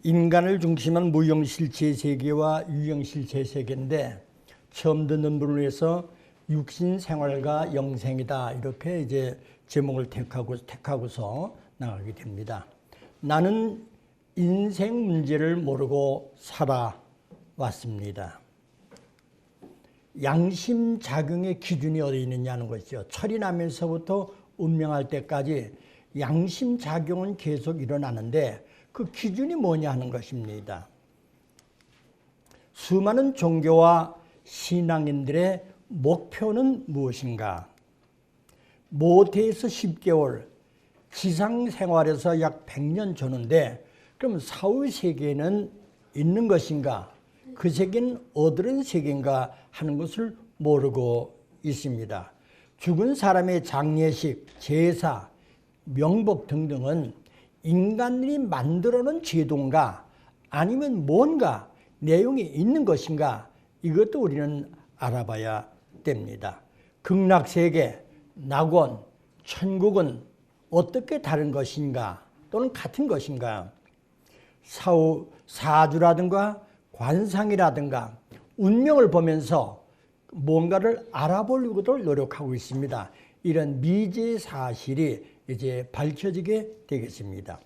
인간을 중심한 무형실체 세계와 유형실체 세계인데, 처음 듣는 분을 위해서 육신생활과 영생이다, 이렇게 이제 제목을 택하고서 나가게 됩니다. 나는 인생 문제를 모르고 살아왔습니다. 양심작용의 기준이 어디 있느냐는 것이죠. 철이 나면서부터 운명할 때까지 양심작용은 계속 일어나는데 그 기준이 뭐냐 하는 것입니다. 수많은 종교와 신앙인들의 목표는 무엇인가? 모태에서 10개월, 지상생활에서 약 100년 전인데, 그럼 사후세계는 있는 것인가? 그 세계는 어떤 세계인가 하는 것을 모르고 있습니다. 죽은 사람의 장례식, 제사, 명복 등등은 인간들이 만들어놓은 제도인가 아니면 뭔가 내용이 있는 것인가, 이것도 우리는 알아봐야 됩니다. 극락세계, 낙원, 천국은 어떻게 다른 것인가 또는 같은 것인가? 사주라든가 관상이라든가 운명을 보면서 뭔가를 알아보려고도 노력하고 있습니다. 이런 미지의 사실이 이제 밝혀지게 되겠습니다.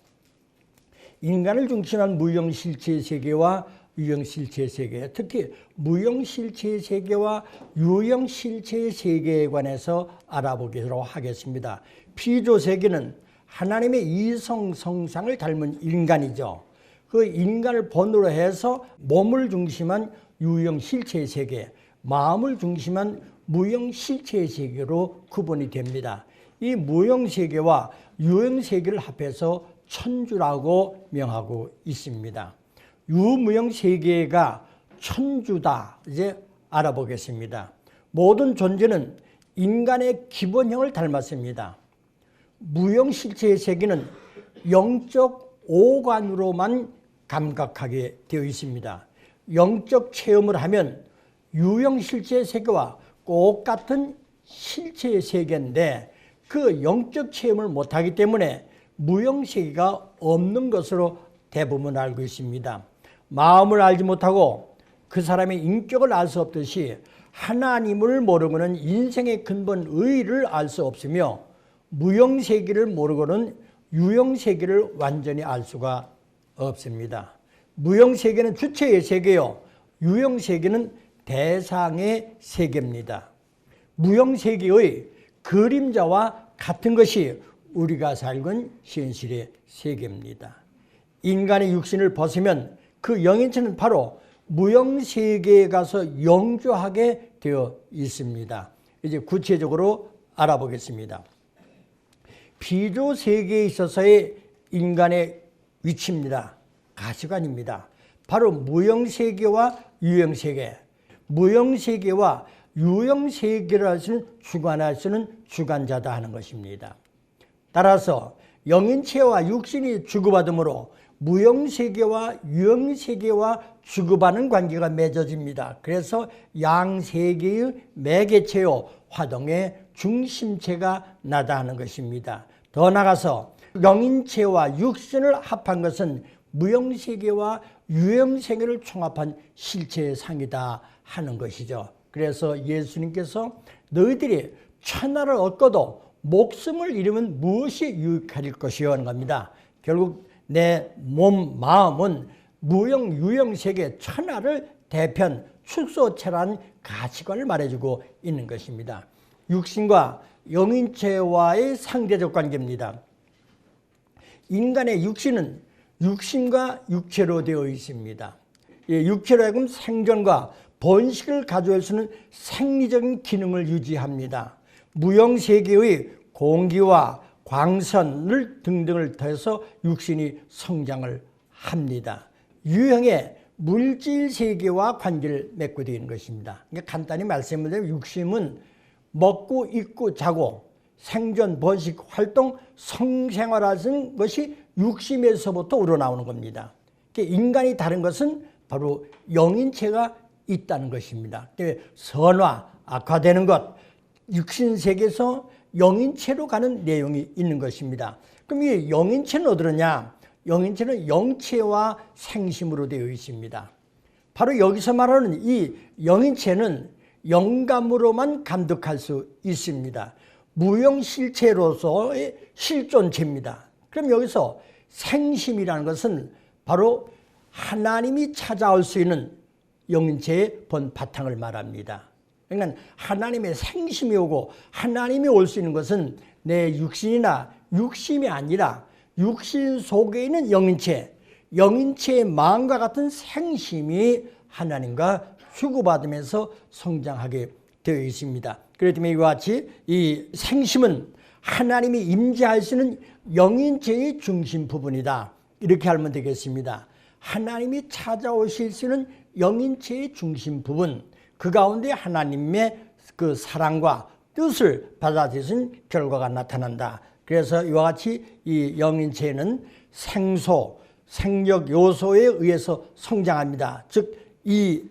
인간을 중심한 무형실체 세계와 유형실체 세계, 특히 무형실체 세계와 유형실체 세계에 관해서 알아보도록 하겠습니다. 피조세계는 하나님의 이성 성상을 닮은 인간이죠. 그 인간을 본으로 해서 몸을 중심한 유형실체 세계, 마음을 중심한 무형실체 세계로 구분이 됩니다. 이 무형세계와 유형세계를 합해서 천주라고 명하고 있습니다. 유무형세계가 천주다, 이제 알아보겠습니다. 모든 존재는 인간의 기본형을 닮았습니다. 무형실체의 세계는 영적 오감으로만 감각하게 되어 있습니다. 영적 체험을 하면 유형실체의 세계와 똑같은 실체의 세계인데, 그 영적 체험을 못하기 때문에 무형세계가 없는 것으로 대부분 알고 있습니다. 마음을 알지 못하고 그 사람의 인격을 알 수 없듯이 하나님을 모르고는 인생의 근본 의의를 알 수 없으며, 무형세계를 모르고는 유형세계를 완전히 알 수가 없습니다. 무형세계는 주체의 세계요, 유형세계는 대상의 세계입니다. 무형세계의 그림자와 같은 것이 우리가 살건 현실의 세계입니다. 인간의 육신을 벗으면 그 영인체는 바로 무형세계에 가서 영주하게 되어 있습니다. 이제 구체적으로 알아보겠습니다. 피조세계에 있어서의 인간의 위치입니다. 가치관입니다. 바로 무형세계와 유형세계, 무형세계와 유형세계를 할 수는 주관할 수는 주관자다 하는 것입니다. 따라서 영인체와 육신이 주고받으므로 무형세계와 유형세계와 주고받는 관계가 맺어집니다. 그래서 양세계의 매개체요, 화동의 중심체가 나다 하는 것입니다. 더 나아가서 영인체와 육신을 합한 것은 무형세계와 유형세계를 총합한 실체의 상이다 하는 것이죠. 그래서 예수님께서 너희들이 천하를 얻고도 목숨을 잃으면 무엇이 유익할 것이요 하는 겁니다. 결국 내 몸, 마음은 무형, 유형세계 천하를 대표한 축소체라는 가치관을 말해주고 있는 것입니다. 육신과 영인체와의 상대적 관계입니다. 인간의 육신은 육신과 육체로 되어 있습니다. 육체로 하여금 생존과 번식을 가져올 수 있는 생리적인 기능을 유지합니다. 무형세계의 공기와 광선을 등등을 더해서 육신이 성장을 합니다. 유형의 물질세계와 관계를 맺고 되는 것입니다. 그러니까 간단히 말씀을 드리면 육신은 먹고 입고 자고 생존, 번식, 활동, 성생활하는 것이 육심에서부터 우러나오는 겁니다. 그러니까 인간이 다른 것은 바로 영인체가 있다는 것입니다. 선화, 악화되는 것, 육신세계에서 영인체로 가는 내용이 있는 것입니다. 그럼 이 영인체는 어디냐? 영인체는 영체와 생심으로 되어 있습니다. 바로 여기서 말하는 이 영인체는 영감으로만 감독할 수 있습니다. 무형실체로서의 실존체입니다. 그럼 여기서 생심이라는 것은 바로 하나님이 찾아올 수 있는 영인체의 본 바탕을 말합니다. 그러니까 하나님의 생심이 오고 하나님이 올 수 있는 것은 내 육신이나 육심이 아니라 육신 속에 있는 영인체, 영인체의 마음과 같은 생심이 하나님과 주고받으면서 성장하게 되어 있습니다. 그렇기 때문에 이와 같이 이 생심은 하나님이 임재할 수 있는 영인체의 중심 부분이다. 이렇게 알면 되겠습니다. 하나님이 찾아오실 수 있는 영인체의 중심 부분, 그 가운데 하나님의 그 사랑과 뜻을 받아들이는 결과가 나타난다. 그래서 이와 같이 이 영인체는 생소, 생력 요소에 의해서 성장합니다. 즉 이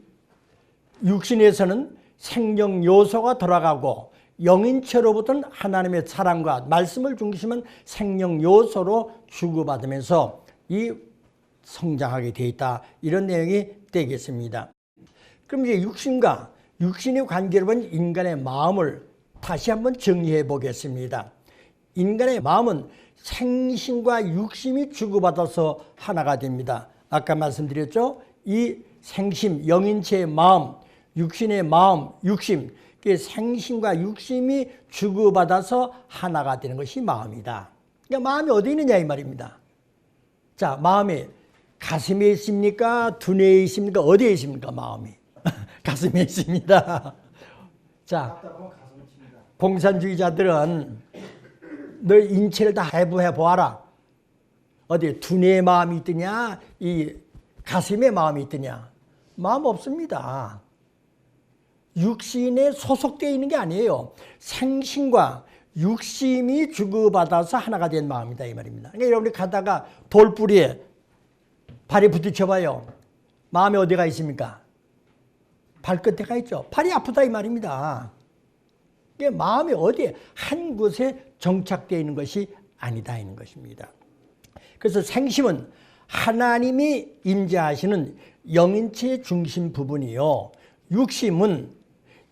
육신에서는 생명 요소가 돌아가고 영인체로부터는 하나님의 사랑과 말씀을 중심한 생명 요소로 주고받으면서 이 성장하게 되어 있다. 이런 내용이 되겠습니다. 그럼 이제 육신과 육신의 관계로 본 인간의 마음을 다시 한번 정리해 보겠습니다. 인간의 마음은 생심과 육심이 주고받아서 하나가 됩니다. 아까 말씀드렸죠? 이 생심, 영인체의 마음, 육신의 마음, 육심, 생심과 육심이 주고받아서 하나가 되는 것이 마음이다. 그러니까 마음이 어디 있느냐 이 말입니다. 자, 마음이 가슴에 있습니까? 두뇌에 있습니까? 어디에 있습니까? 마음이 가슴에 있습니다. 자, 공산주의자들은 너 인체를 다 해부해 보아라. 어디 두뇌의 마음이 있더냐? 이 가슴의 마음이 있더냐? 마음 없습니다. 육신에 소속되어 있는 게 아니에요. 생심과 육심이 주고받아서 하나가 된 마음이다 이 말입니다. 그러니까 여러분이 가다가 돌뿌리에 발이 부딪혀봐요. 마음이 어디가 있습니까? 발끝에가 있죠. 발이 아프다 이 말입니다. 마음이 어디에 한 곳에 정착되어 있는 것이 아니다 있는 것입니다. 그래서 생심은 하나님이 임재하시는 영인체의 중심 부분이요, 육심은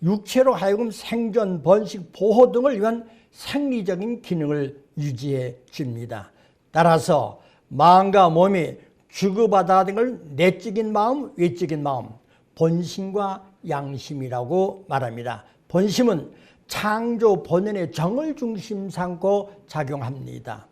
육체로 하여금 생존, 번식, 보호 등을 위한 생리적인 기능을 유지해 줍니다. 따라서 마음과 몸이 주고받아야 걸 내적인 마음, 외적인 마음, 본심과 양심이라고 말합니다. 본심은 창조 본연의 정을 중심 삼고 작용합니다.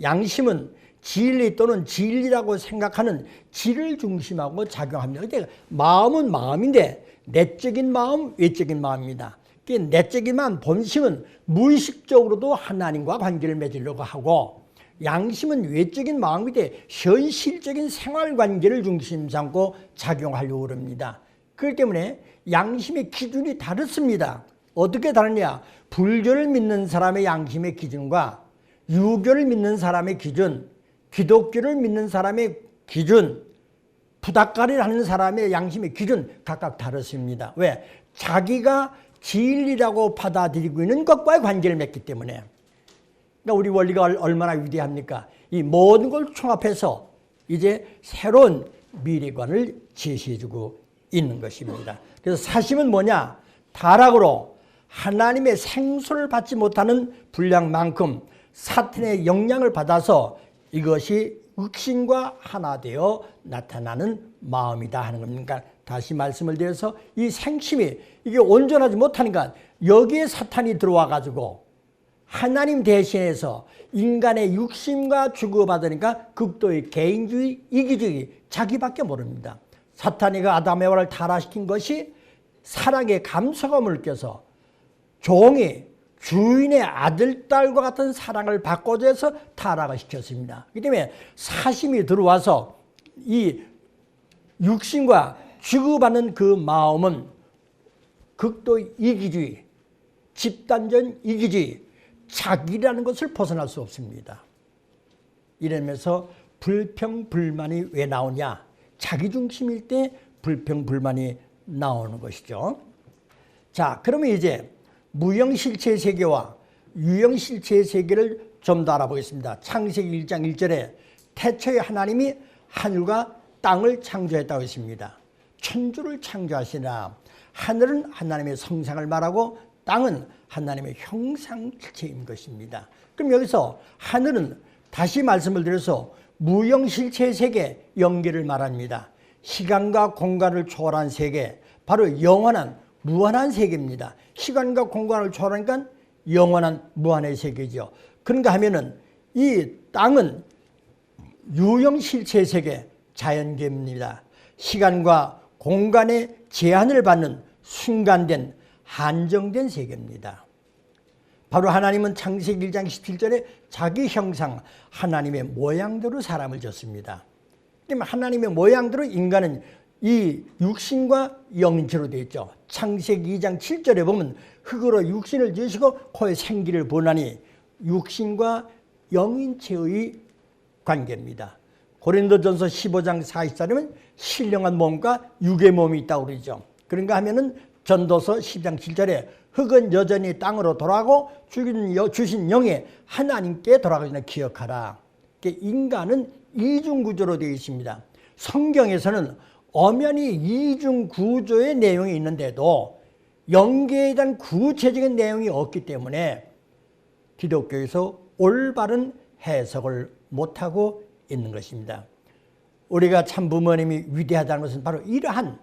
양심은 진리 또는 진리라고 생각하는 질을 중심하고 작용합니다. 그러니까 마음은 마음인데 내적인 마음, 외적인 마음입니다. 내적인 마음, 본심은 무의식적으로도 하나님과 관계를 맺으려고 하고, 양심은 외적인 마음인데 현실적인 생활관계를 중심 삼고 작용하려고 합니다. 그렇기 때문에 양심의 기준이 다릅니다. 어떻게 다르냐? 불교를 믿는 사람의 양심의 기준과 유교를 믿는 사람의 기준, 기독교를 믿는 사람의 기준, 부닥가리를 하는 사람의 양심의 기준 각각 다릅니다. 왜? 자기가 진리라고 받아들이고 있는 것과의 관계를 맺기 때문에. 그러니까 우리 원리가 얼마나 위대합니까? 이 모든 걸 총합해서 이제 새로운 미래관을 제시해주고 있는 것입니다. 그래서 사심은 뭐냐? 타락으로 하나님의 생수를 받지 못하는 분량만큼 사탄의 영향을 받아서 이것이 육신과 하나 되어 나타나는 마음이다 하는 겁니다. 다시 말씀을 드려서 이 생심이 이게 온전하지 못하니까 여기에 사탄이 들어와 가지고 하나님 대신해서 인간의 육심과 주고받으니까 극도의 개인주의, 이기주의, 자기밖에 모릅니다. 사탄이가 아담 에바를 타락시킨 것이 사랑의 감성함을 껴서 종이 주인의 아들, 딸과 같은 사랑을 바꿔줘서 타락을 시켰습니다. 그렇기 때문에 사심이 들어와서 이 육신과 주고받는 그 마음은 극도 이기주의, 집단적 이기주의, 자기라는 것을 벗어날 수 없습니다. 이러면서 불평불만이 왜 나오냐? 자기중심일 때 불평불만이 나오는 것이죠. 자, 그러면 이제 무형실체의 세계와 유형실체의 세계를 좀 더 알아보겠습니다. 창세기 1장 1절에 태초에 하나님이 하늘과 땅을 창조했다고 했습니다. 천주를 창조하시나 하늘은 하나님의 성상을 말하고 땅은 하나님의 형상질체인 것입니다. 그럼 여기서 하늘은 다시 말씀을 드려서 무형실체 세계, 영계를 말합니다. 시간과 공간을 초월한 세계, 바로 영원한 무한한 세계입니다. 시간과 공간을 초월하니까 영원한 무한의 세계죠. 그런가 하면은 이 땅은 유형실체 세계, 자연계입니다. 시간과 공간의 제한을 받는 순간된 한정된 세계입니다. 바로 하나님은 창세기 1장 17절에 자기 형상 하나님의 모양대로 사람을 졌습니다. 그럼 하나님의 모양대로 인간은 이 육신과 영인체로 되어 있죠. 창세기 2장 7절에 보면 흙으로 육신을 지으시고 코에 생기를 보나니 육신과 영인체의 관계입니다. 고린도전서 15장 44절에는 신령한 몸과 육의 몸이 있다고 그러죠. 그런가 하면은 전도서 10장 7절에 흙은 여전히 땅으로 돌아가고 주신 영에 하나님께 돌아가시는 기억하라. 인간은 이중구조로 되어 있습니다. 성경에서는 엄연히 이중구조의 내용이 있는데도 영계에 대한 구체적인 내용이 없기 때문에 기독교에서 올바른 해석을 못하고 있는 것입니다. 우리가 참 부모님이 위대하다는 것은 바로 이러한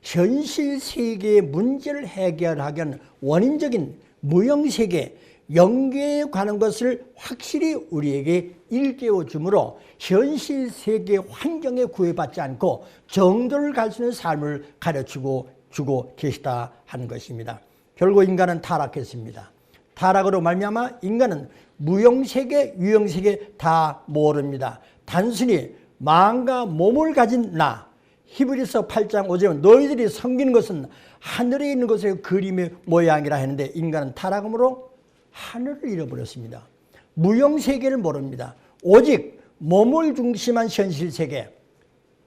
현실 세계의 문제를 해결하기 위한 원인적인 무형세계, 영계에 관한 것을 확실히 우리에게 일깨워 주므로 현실 세계 환경에 구애받지 않고 정도를 갈 수 있는 삶을 가르치고 주고 계시다 하는 것입니다. 결국 인간은 타락했습니다. 타락으로 말미암아 인간은 무형세계, 유형세계 다 모릅니다. 단순히 마음과 몸을 가진 나, 히브리서 8장 5절에 너희들이 섬기는 것은 하늘에 있는 것의 그림의 모양이라 했는데 인간은 타락함으로 하늘을 잃어버렸습니다. 무형세계를 모릅니다. 오직 몸을 중심한 현실세계,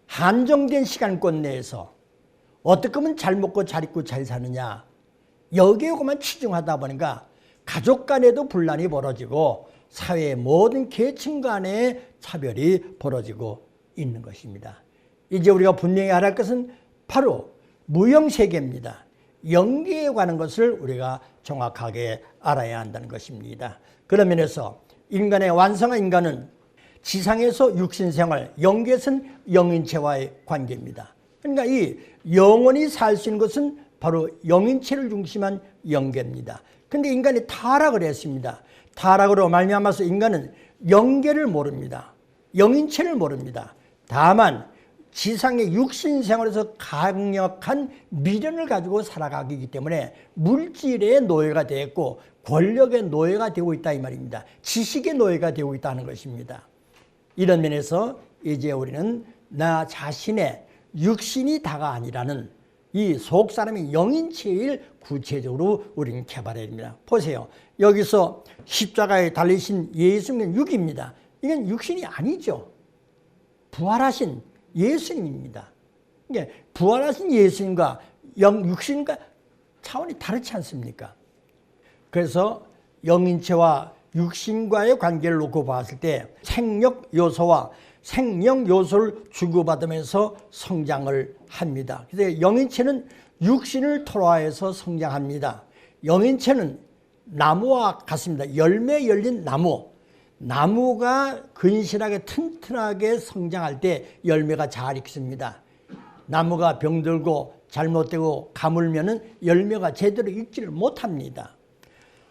한정된 시간권 내에서 어떻게 하면 잘 먹고 잘 입고 잘 사느냐, 여기에만 치중하다 보니까 가족 간에도 분란이 벌어지고 사회의 모든 계층 간의 차별이 벌어지고 있는 것입니다. 이제 우리가 분명히 알아야 할 것은 바로 무형세계입니다. 영계에 관한 것을 우리가 정확하게 알아야 한다는 것입니다. 그런 면에서 인간의 완성한 인간은 지상에서 육신생활, 영계에서는 영인체와의 관계입니다. 그러니까 이 영원히 살 수 있는 것은 바로 영인체를 중심한 영계입니다. 그런데 인간이 타락을 했습니다. 타락으로 말미암아서 인간은 영계를 모릅니다. 영인체를 모릅니다. 다만 지상의 육신생활에서 강력한 미련을 가지고 살아가기 때문에 물질의 노예가 되었고 권력의 노예가 되고 있다 이 말입니다. 지식의 노예가 되고 있다는 것입니다. 이런 면에서 이제 우리는 나 자신의 육신이 다가 아니라는 이 속사람의 영인체를 구체적으로 우리는 개발해야 됩니다. 보세요. 여기서 십자가에 달리신 예수님은 육입니다. 이건 육신이 아니죠. 부활하신 예수님입니다. 그러니까 부활하신 예수님과 육신과 차원이 다르지 않습니까? 그래서 영인체와 육신과의 관계를 놓고 봤을 때 생력 요소와 생명 요소를 주고받으면서 성장을 합니다. 그래서 영인체는 육신을 토로하여서 성장합니다. 영인체는 나무와 같습니다. 열매 열린 나무. 나무가 근실하게 튼튼하게 성장할 때 열매가 잘 익습니다. 나무가 병들고 잘못되고 가물면 열매가 제대로 익지를 못합니다.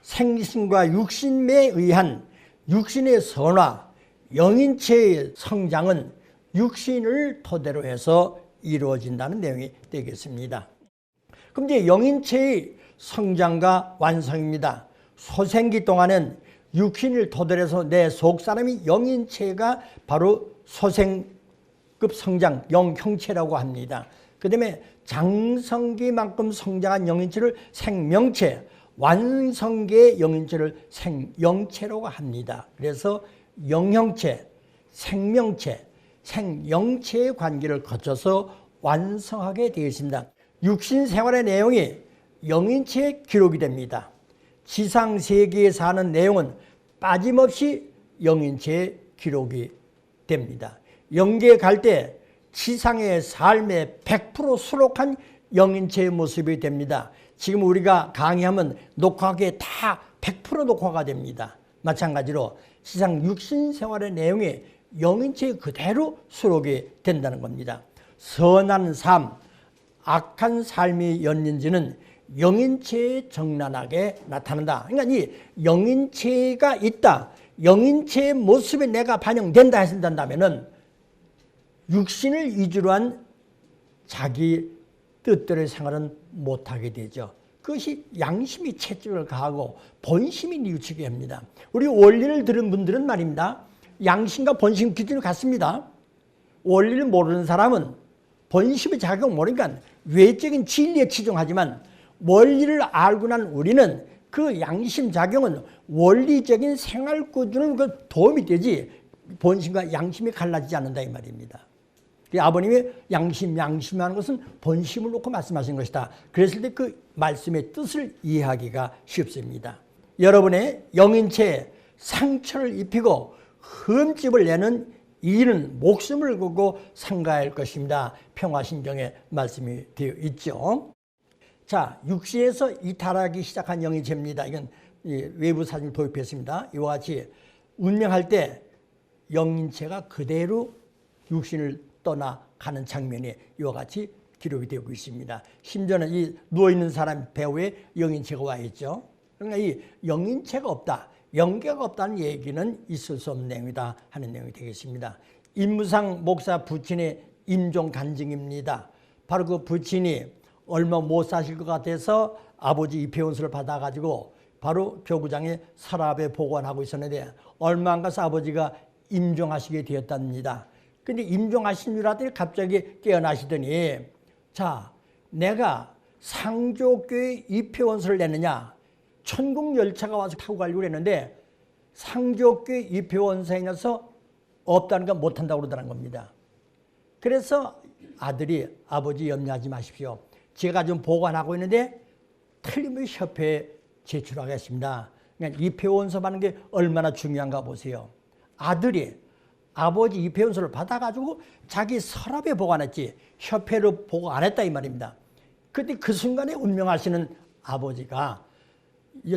생신과 육신에 의한 육신의 선화, 영인체의 성장은 육신을 토대로 해서 이루어진다는 내용이 되겠습니다. 그럼 이제 영인체의 성장과 완성입니다. 소생기 동안은 육신을 토대로 해서 내 속사람이 영인체가 바로 소생급 성장, 영형체라고 합니다. 그 다음에 장성기만큼 성장한 영인체를 생명체, 완성계의 영인체를 생영체라고 합니다. 그래서 영형체, 생명체, 생영체의 관계를 거쳐서 완성하게 되어 있습니다. 육신 생활의 내용이 영인체에 기록이 됩니다. 지상 세계에 사는 내용은 빠짐없이 영인체에 기록이 됩니다. 영계에 갈 때 지상의 삶에 100% 수록한 영인체의 모습이 됩니다. 지금 우리가 강의하면 녹화하기에 다 100% 녹화가 됩니다. 마찬가지로 지상 육신 생활의 내용이 영인체에 그대로 수록이 된다는 겁니다. 선한 삶, 악한 삶이 였는지는 영인체에 적나라하게 나타난다. 그러니까 이 영인체가 있다. 영인체의 모습에 내가 반영된다 했다면은 육신을 위주로 한 자기 뜻대로의 생활은 못하게 되죠. 그것이 양심이 채찍을 가하고 본심이 뉘우치게 합니다. 우리 원리를 들은 분들은 말입니다. 양심과 본심 기준이 같습니다. 원리를 모르는 사람은 본심의 작용을 모르니까 외적인 진리에 치중하지만 원리를 알고 난 우리는 그 양심 작용은 원리적인 생활 구조는 그 도움이 되지 본심과 양심이 갈라지지 않는다 이 말입니다. 아버님이 양심하는 것은 본심을 놓고 말씀하신 것이다. 그랬을 때 그 말씀의 뜻을 이해하기가 쉽습니다. 여러분의 영인체에 상처를 입히고 흠집을 내는 이는 목숨을 걸고 상가할 것입니다. 평화신경에 말씀이 되어 있죠. 자, 육신에서 이탈하기 시작한 영인체입니다. 이건 외부 사진을 도입했습니다. 이와 같이 운명할 때 영인체가 그대로 육신을 떠나가는 장면이 이와 같이 기록이 되고 있습니다. 심지어는 이 누워있는 사람 배후에 영인체가 와 있죠. 그러니까 이 영인체가 없다, 영계가 없다는 얘기는 있을 수 없는 내용이다 하는 내용이 되겠습니다. 임무상 목사 부친의 임종 간증입니다. 바로 그 부친이 얼마 못 사실 것 같아서 아버지 입회원서를 받아가지고 바로 교구장에 서랍에 보관하고 있었는데 얼마 안 가서 아버지가 임종하시게 되었답니다. 근데 임종하신 줄 알았더니 갑자기 깨어나시더니, 자, 내가 상조교회 입회원서를 내느냐, 천국열차가 와서 타고 가려고 했는데 상조교회 입회원서에 넣어서 없다는 건 못한다고 그러더라는 겁니다. 그래서 아들이, 아버지 염려하지 마십시오. 제가 좀 보관하고 있는데 틀림없이 협회에 제출하겠습니다. 그러니까 입회원서 받는 게 얼마나 중요한가 보세요. 아들이 아버지 입회원서를 받아가지고 자기 서랍에 보관했지 협회로 보고 안 했다 이 말입니다. 그때 그 순간에 운명하시는 아버지가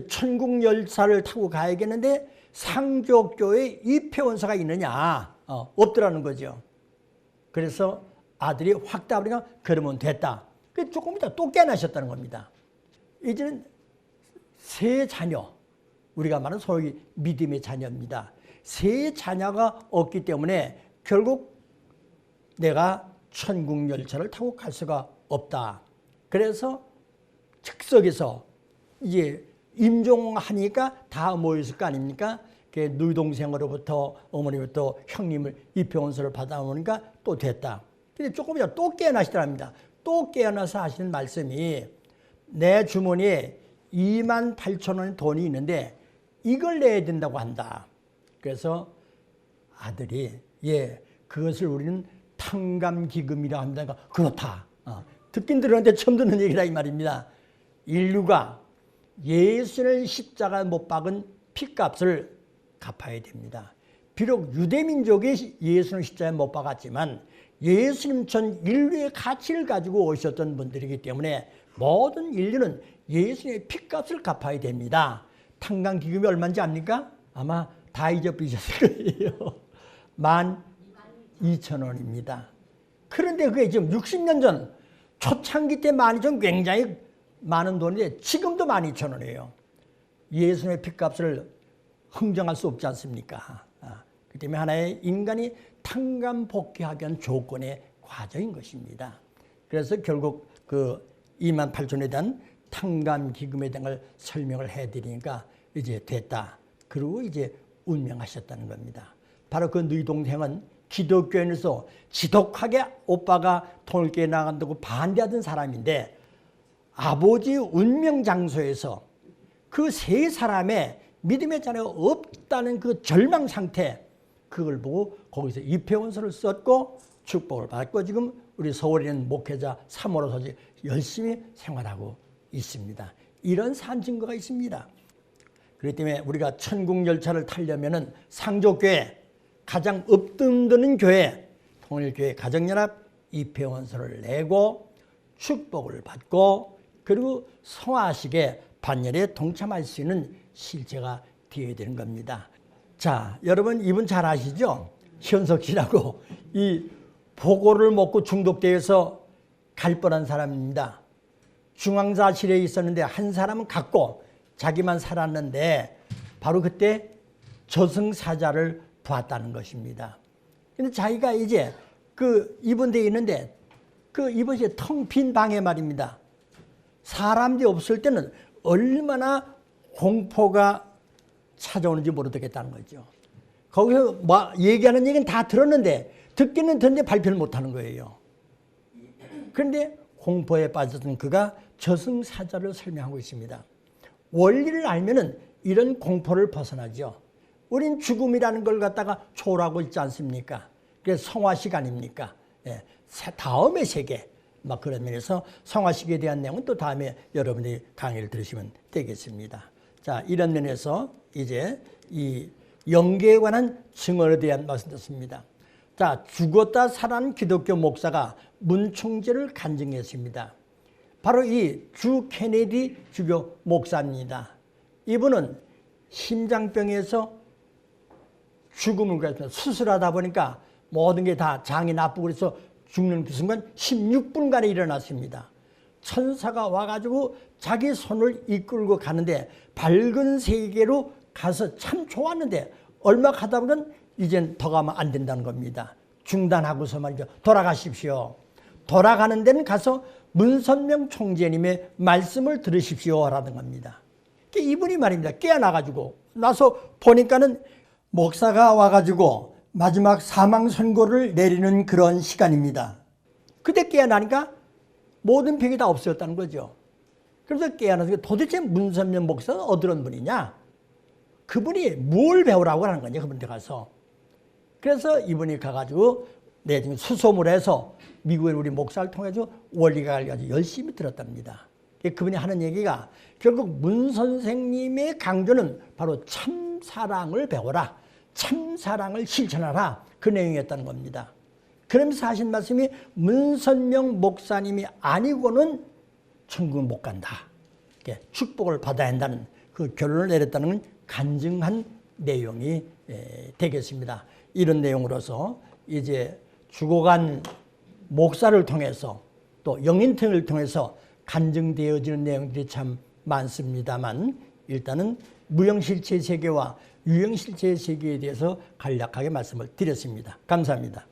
천국열차를 타고 가야겠는데 상조교회 입회원서가 있느냐, 없더라는 거죠. 그래서 아들이 확 답하니까 그러면 됐다. 조금 있다 또 깨어나셨다는 겁니다. 이제는 세 자녀, 우리가 말하는 소위 믿음의 자녀입니다. 세 자녀가 없기 때문에 결국 내가 천국열차를 타고 갈 수가 없다. 그래서 즉석에서 이제 임종하니까 다 모였을 거 아닙니까? 누이 동생으로부터 어머니부터 형님을 입회원서를 받아오니까 또 됐다. 근데 조금 있다 또 깨어나시더랍니다. 또 깨어나서 하시는 말씀이, 내 주머니에 28,000원의 돈이 있는데 이걸 내야 된다고 한다. 그래서 아들이, 예, 그것을 우리는 탕감기금이라고 합니다. 그렇다. 듣긴 들었는데 처음 듣는 얘기다 이 말입니다. 인류가 예수를 십자가 못 박은 핏값을 갚아야 됩니다. 비록 유대민족이 예수를 십자가에 못 박았지만 예수님 전 인류의 가치를 가지고 오셨던 분들이기 때문에 모든 인류는 예수님의 핏값을 갚아야 됩니다. 탕감기금이 얼마인지 압니까? 아마 다 잊어버리셨을 거예요. 12,000원입니다. 그런데 그게 지금 60년 전 초창기 때 12,000원 굉장히 많은 돈인데 지금도 12,000원이에요. 예수님의 핏값을 흥정할 수 없지 않습니까? 그 때문에 하나의 인간이 탕감 복귀하기 위한 조건의 과정인 것입니다. 그래서 결국 그 28,000원에 대한 탕감 기금에 대한 걸 설명을 해드리니까 이제 됐다. 그리고 이제 운명하셨다는 겁니다. 바로 그 너희 동생은 기독교인으로서 지독하게 오빠가 돈을 깨나간다고 반대하던 사람인데 아버지 운명 장소에서 그 세 사람의 믿음의 자녀가 없다는 그 절망 상태, 그걸 보고 거기서 입회원서를 썼고 축복을 받고 지금 우리 서울에 있는 목회자 3호로서 열심히 생활하고 있습니다. 이런 산 증거가 있습니다. 그렇기 때문에 우리가 천국열차를 타려면은 상조교회 가장 없듬드는 교회, 통일교회 가정연합 입회원서를 내고 축복을 받고 그리고 성화식에 반열에 동참할 수 있는 실체가 되어야 되는 겁니다. 자, 여러분 이분 잘 아시죠? 현석 씨라고 이 보고를 먹고 중독되어서 갈 뻔한 사람입니다. 중환자실에 있었는데 한 사람은 갔고 자기만 살았는데 바로 그때 저승사자를 보았다는 것입니다. 근데 자기가 이제 그 입원되어 있는데 그 입원실에 텅 빈 방에 말입니다. 사람들이 없을 때는 얼마나 공포가 찾아오는지 모르겠다는 거죠. 거기서 뭐 얘기하는 얘기는 다 들었는데 듣기는 듣는데 발표를 못하는 거예요. 그런데 공포에 빠졌던 그가 저승사자를 설명하고 있습니다. 원리를 알면은 이런 공포를 벗어나죠. 우린 죽음이라는 걸 갖다가 초월하고 있지 않습니까? 그래서 성화식 아닙니까? 예, 다음의 세계 막 그런 면에서 성화식에 대한 내용은 또 다음에 여러분이 강의를 들으시면 되겠습니다. 자, 이런 면에서 이제 이 영계에 관한 증언에 대한 말씀 듣습니다. 자, 죽었다 살아난 기독교 목사가 문총재를 간증했습니다. 바로 이 주 케네디 주교 목사입니다. 이분은 심장병에서 죽음을 그랬습니다. 수술하다 보니까 모든 게 다 장이 나쁘고 그래서 죽는 그 순간 16분간에 일어났습니다. 천사가 와가지고 자기 손을 이끌고 가는데 밝은 세계로 가서 참 좋았는데 얼마 가다 보면 이젠 더 가면 안 된다는 겁니다. 중단하고서 말이죠. 돌아가십시오. 돌아가는 데는 가서 문선명 총재님의 말씀을 들으십시오 라는 겁니다. 이분이 말입니다. 깨어나가지고 나서 보니까는 목사가 와가지고 마지막 사망 선고를 내리는 그런 시간입니다. 그때 깨어나니까 모든 병이 다 없어졌다는 거죠. 그래서 깨어나서 도대체 문선명 목사가 어떤 분이냐? 그분이 뭘 배우라고 하는 거냐, 그분한테 가서. 그래서 이분이 가가지고 내지금 수소문을 해서 미국의 우리 목사를 통해서 원리가 가지고 열심히 들었답니다. 그분이 하는 얘기가 결국 문 선생님의 강조는 바로 참사랑을 배워라. 참사랑을 실천하라. 그 내용이었다는 겁니다. 그러면서 하신 말씀이 문선명 목사님이 아니고는 천국 못 간다. 축복을 받아야 한다는 그 결론을 내렸다는 건 간증한 내용이 되겠습니다. 이런 내용으로서 이제 죽어간 목사를 통해서 또 영인통을 통해서 간증되어지는 내용들이 참 많습니다만 일단은 무형실체 세계와 유형실체 세계에 대해서 간략하게 말씀을 드렸습니다. 감사합니다.